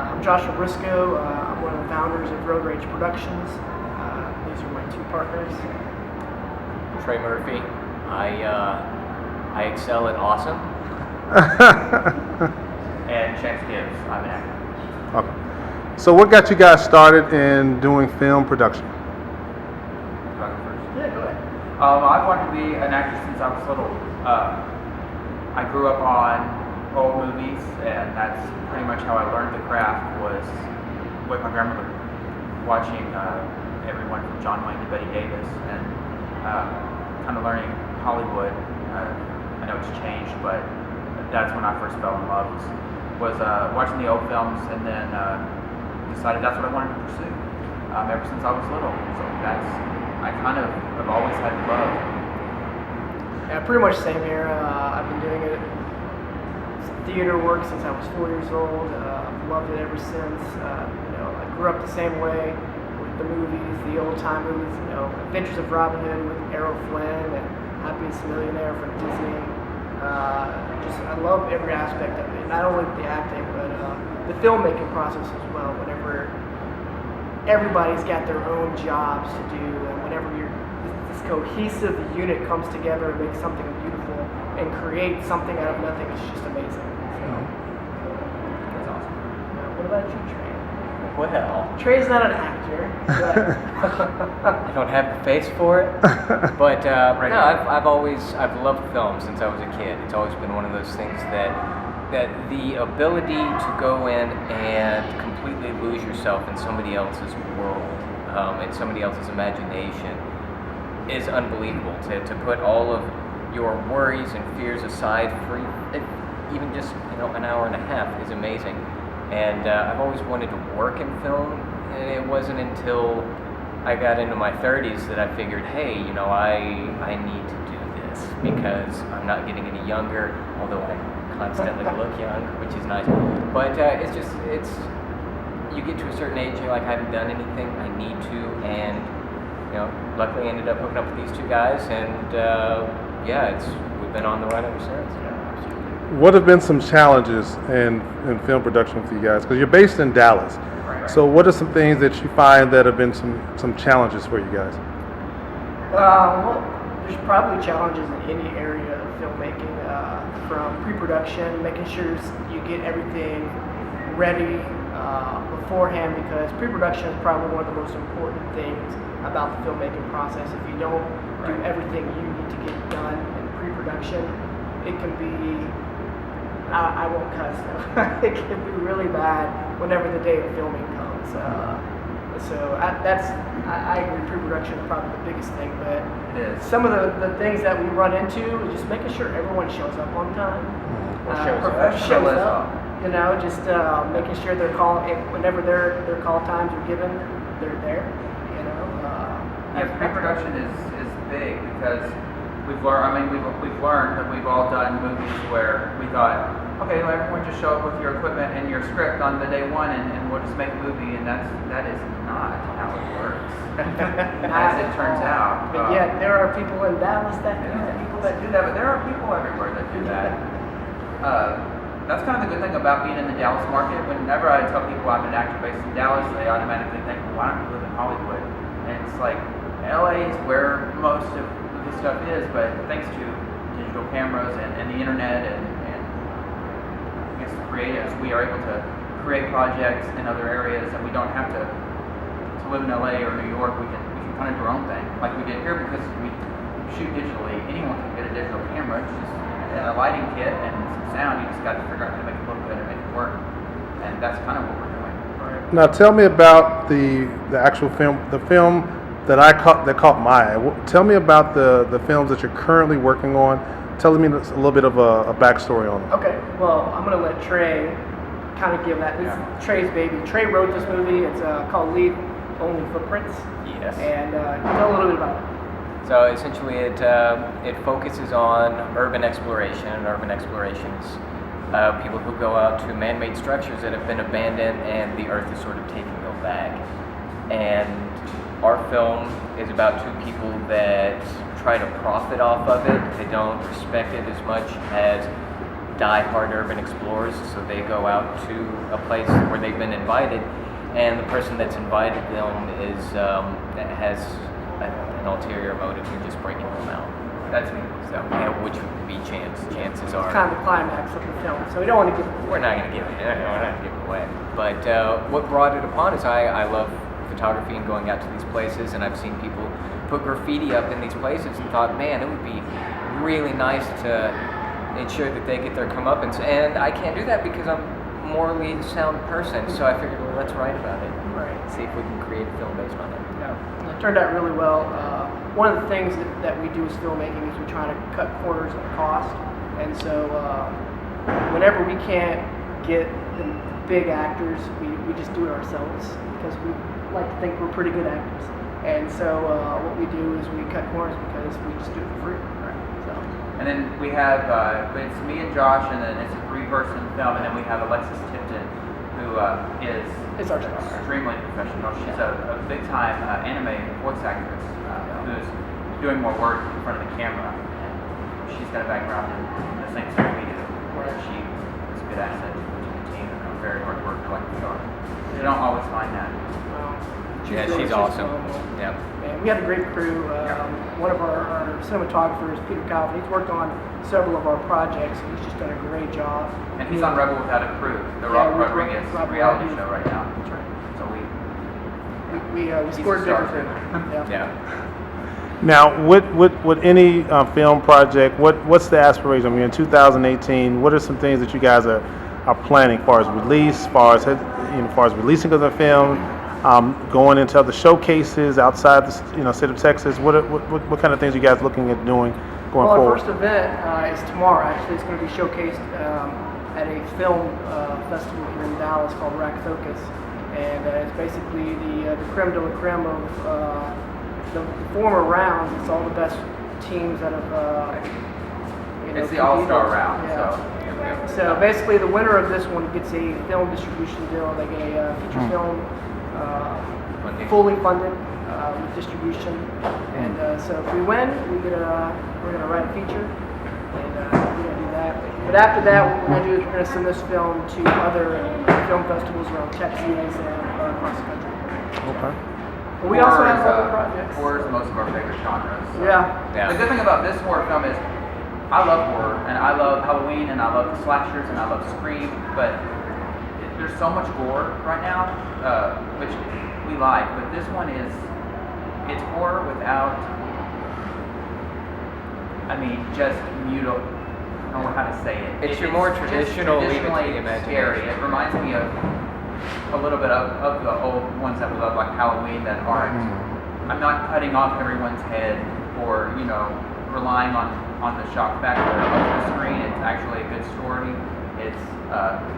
I'm Joshua Briscoe. I'm one of the founders of RoadRage Productions. These are my two partners. Trey Murphy. I excel at awesome. And Chance Gibbs. I'm an actor. Okay. So what got you guys started in doing film production? Yeah, go ahead. I've wanted to be an actor since I was little. I grew up on old movies, and that's pretty much how I learned the craft, was with my grandmother, watching everyone from John Wayne to Betty Davis, and kind of learning Hollywood. I know it's changed, but that's when I first fell in love, was watching the old films, and then decided that's what I wanted to pursue ever since I was little. So I kind of have always had love. Yeah, pretty much same here. I've been doing it, theater work since I was 4 years old. I've loved it ever since. I grew up the same way with the movies, the old time movies. Adventures of Robin Hood with Errol Flynn and Happiest Millionaire from Disney. I love every aspect of it. Not only the acting, but the filmmaking process as well. Whenever everybody's got their own jobs to do, and whenever this cohesive unit comes together and makes something beautiful and create something out of nothing, it's just amazing. So, That's awesome. what about you, Trey? Well, Trey's not an actor, but I don't have the face for it. But no, I've loved film since I was a kid. It's always been one of those things that the ability to go in and completely lose yourself in somebody else's world, in somebody else's imagination, is unbelievable. To put all of your worries and fears aside for even just an hour and a half is amazing. And I've always wanted to work in film, and it wasn't until I got into my 30s that I figured, hey, I need to do this because I'm not getting any younger, although I constantly look young, which is nice. But it's you get to a certain age, you're like, I haven't done anything, I need to, and luckily I ended up hooking up with these two guys, and we've been on the run ever since. What have been some challenges in film production for you guys? Because you're based in Dallas. Right. So what are some things that you find that have been some challenges for you guys? Well, there's probably challenges in any area of filmmaking, from pre-production, making sure you get everything ready beforehand, because pre-production is probably one of the most important things about the filmmaking process. If you don't do everything you need to get done in pre-production, it can be, I won't cuss, it can be really bad whenever the day of filming comes. I agree, pre-production is probably the biggest thing, but some of the things that we run into is just making sure everyone shows up on time. Shows up. Just making sure they're whenever their call times are given, they're there. Pre-production is big because we've learned that we've all done movies where we thought, okay, well, everyone just show up with your equipment and your script on the day one, and we'll just make a movie, and that is not how it works, as it turns out. But yet, there are people in Dallas that do that. People that do that, but there are people everywhere that do that. That's kind of the good thing about being in the Dallas market. Whenever I tell people I'm an actor based in Dallas, they automatically think, well, why don't you live in Hollywood? And it's like, LA is where most of this stuff is, but thanks to digital cameras and the internet and I guess the creatives, we are able to create projects in other areas, and we don't have to live in LA or New York. We can kind of do our own thing, like we did here, because we shoot digitally. Anyone can get a digital camera. It's just a lighting kit and some sound. You just got to figure out how to make it look good and make it work, and that's kind of what we're doing. Now tell me about the actual film, the film that caught my eye. Tell me about the films that you're currently working on. Tell me a little bit of a backstory on them. Okay, well, I'm going to let Trey kind of give that. This is Trey's baby. Trey wrote this movie. It's called Leave Only Footprints. Yes. And tell a little bit about it. So essentially it focuses on urban exploration and urban explorations. People who go out to man-made structures that have been abandoned and the earth is sort of taking them back. And our film is about two people that try to profit off of it. They don't respect it as much as die-hard urban explorers, so they go out to a place where they've been invited, and the person that's invited them has an ulterior motive of just breaking them out. That's me. So, which would be chances It's are. kind of the climax of the film, so we don't want to give. We're not going to give it. We're not going to give it away. But what brought it upon is I love photography and going out to these places, and I've seen people put graffiti up in these places, and thought, man, it would be really nice to ensure that they get their comeuppance. And I can't do that because I'm a morally sound person. So I figured, well, let's write about it. Right. See if we can create a film based on it. Yeah, it turned out really well. One of the things that we do as filmmaking is we try to cut corners on cost, and so whenever we can't get the big actors, we just do it ourselves because we like to think we're pretty good actors. And so what we do is we cut corners because we just do it for free. Right. So. And then we have, it's me and Josh, and then it's a 3-person film, and then we have Alexis Tipton, who is our star. extremely professional. She's a big-time anime voice actress who's doing more work in front of the camera. And she's got a background in the same stuff we do, where she is a good asset to the team and a very hard worker like we are. You don't always find that. She's awesome. Yeah. And we had a great crew. One of our cinematographers, Peter Calvin, he's worked on several of our projects, and he's just done a great job. And he's on Rebel Without a Crew, the RoadRage reality show right now. That's right. So we scored star bigger than Yeah. Now, with any film project, what's the aspiration? I mean, in 2018, what are some things that you guys are planning as far as release, as far as releasing of the film, going into other showcases outside the state of Texas? What kind of things are you guys looking at doing going Well, forward? our first event is tomorrow. Actually, it's going to be showcased at a film festival here in Dallas called Rack Focus, and it's basically the creme de la creme of the former rounds. It's all the best teams that have. it's the all-star round. Yeah. So basically, the winner of this one gets a film distribution deal. They get a feature film, fully funded with distribution. And so if we win, we're gonna write a feature, and we're gonna do that. But after that, what we're gonna do is we're gonna send this film to other film festivals around Texas and across the country. Okay. But we also have other projects. Horror is most of our favorite genres. So. Yeah. The good thing about this horror film is I love horror, and I love Halloween, and I love the slashers, and I love Scream, but there's so much gore right now, which we like, but this one it's horror without, just mutil. I don't know how to say it. It's your more traditional, leave it to the traditionally imagination. scary. It reminds me of a little bit of the old ones that we love, like Halloween, that aren't. I'm not cutting off everyone's head or relying on the shock factor of the screen. It's actually a good story.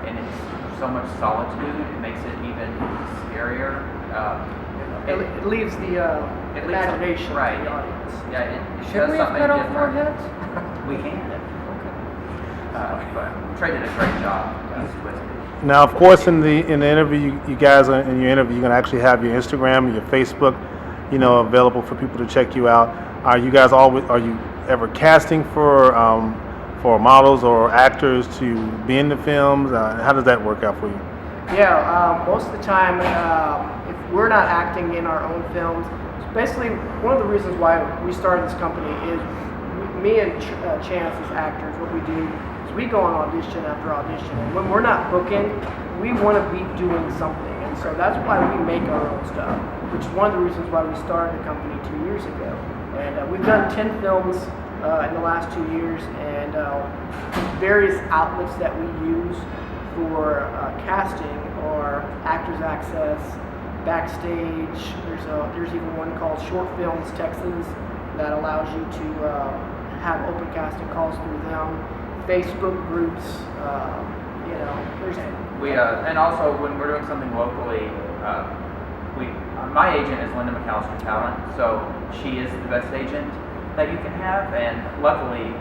And it's so much solitude. It makes it even scarier. It leaves the imagination right. to the audience. Yeah, it Should does we have something cut off different. more heads? We can. But Trey did a great job. He's twisted. Now, of course, in the interview, you guys in your interview, you're gonna actually have your Instagram, your Facebook, available for people to check you out. Are you ever casting for models or actors to be in the films? How does that work out for you? Yeah, most of the time, if we're not acting in our own films, basically one of the reasons why we started this company is me and Chance as actors, what we do is we go on audition after audition, and when we're not booking, we want to be doing something, and so that's why we make our own stuff, which is one of the reasons why we started the company 2 years ago. And we've done 10 films in the last 2 years, and various outlets that we use for casting are Actors Access, Backstage. There's even one called Short Films Texas that allows you to have open casting calls through them. Facebook groups, there's. And also when we're doing something locally, my agent is Linda McAllister Talent, so she is the best agent that you can have, and luckily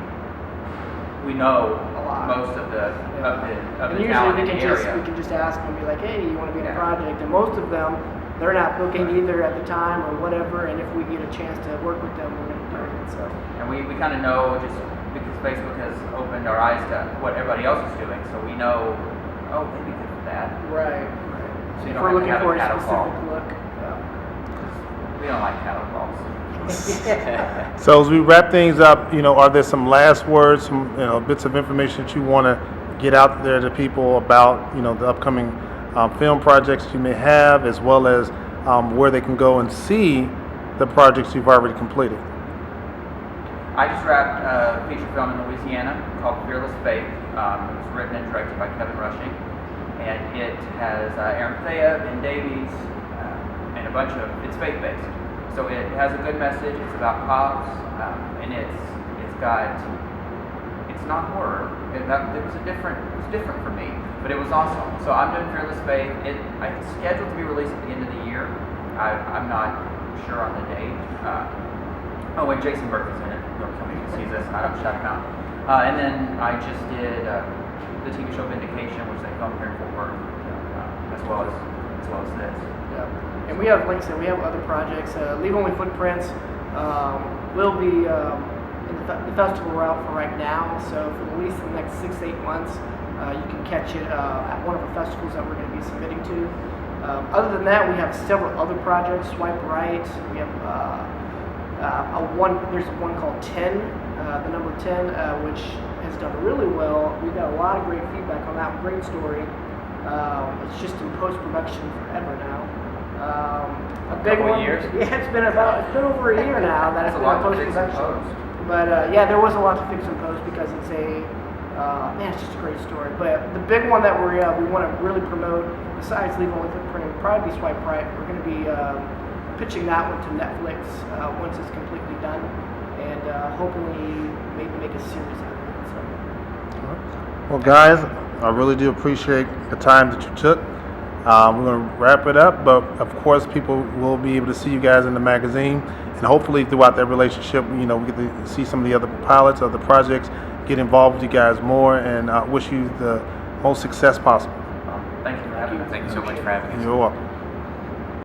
we know most of the And usually talent we in can the area. we can just ask them and be like, hey, you want to be in a project? And most of them, they're not booking either at the time or whatever. And if we get a chance to work with them, we're going to do it. So. And we kind of know just because Facebook has opened our eyes to what everybody else is doing, so we know, oh, they'd be good for that. Right. So you If don't we're have to looking have for a a cattle call. specific look. Yeah. We don't like cattle calls. So as we wrap things up, are there some last words, some bits of information that you want to get out there to people about the upcoming film projects you may have, as well as where they can go and see the projects you've already completed? I just wrapped a feature film in Louisiana called Fearless Faith. It was written and directed by Kevin Rushing, and it has Aaron Thea, Ben Davies, and a bunch of. It's faith-based, so it has a good message. It's about cops, and it's not horror. It was different for me, but it was awesome. So I'm doing Fearless Faith. It's scheduled to be released at the end of the year. I'm not sure on the date. And Jason Burke is in it. Don't tell me if he sees this. I don't shout him out. And then I just did the TV show Vindication, which they filmed here in Fort Worth, as well as this. Yeah. And we have, like I said, we have other projects. Leave Only Footprints will be in the festival route for right now. So for at least the next 6 to 8 months, you can catch it at one of the festivals that we're going to be submitting to. Other than that, we have several other projects. Swipe Right. We have there's one called 10, the number 10, which has done really well. We've got a lot of great feedback on that. Great story. It's just in post-production forever now. A big couple one. years? Yeah, it's been over a year now that it's That's a been lot in to fix in post-production. post. But yeah, there was a lot to fix in post because it's it's just a great story. But the big one that we want to really promote, besides Leave Only Footprint, would probably be Swipe Right. We're going to be pitching that one to Netflix once it's completely done, and hopefully maybe make a series out of it. So. Well, guys, I really do appreciate the time that you took. We're going to wrap it up, but of course, people will be able to see you guys in the magazine, and hopefully, throughout that relationship, we get to see some of the other pilots, other projects, get involved with you guys more, and wish you the most success possible. Thank you for having me. Thank you so much for having us. You're welcome.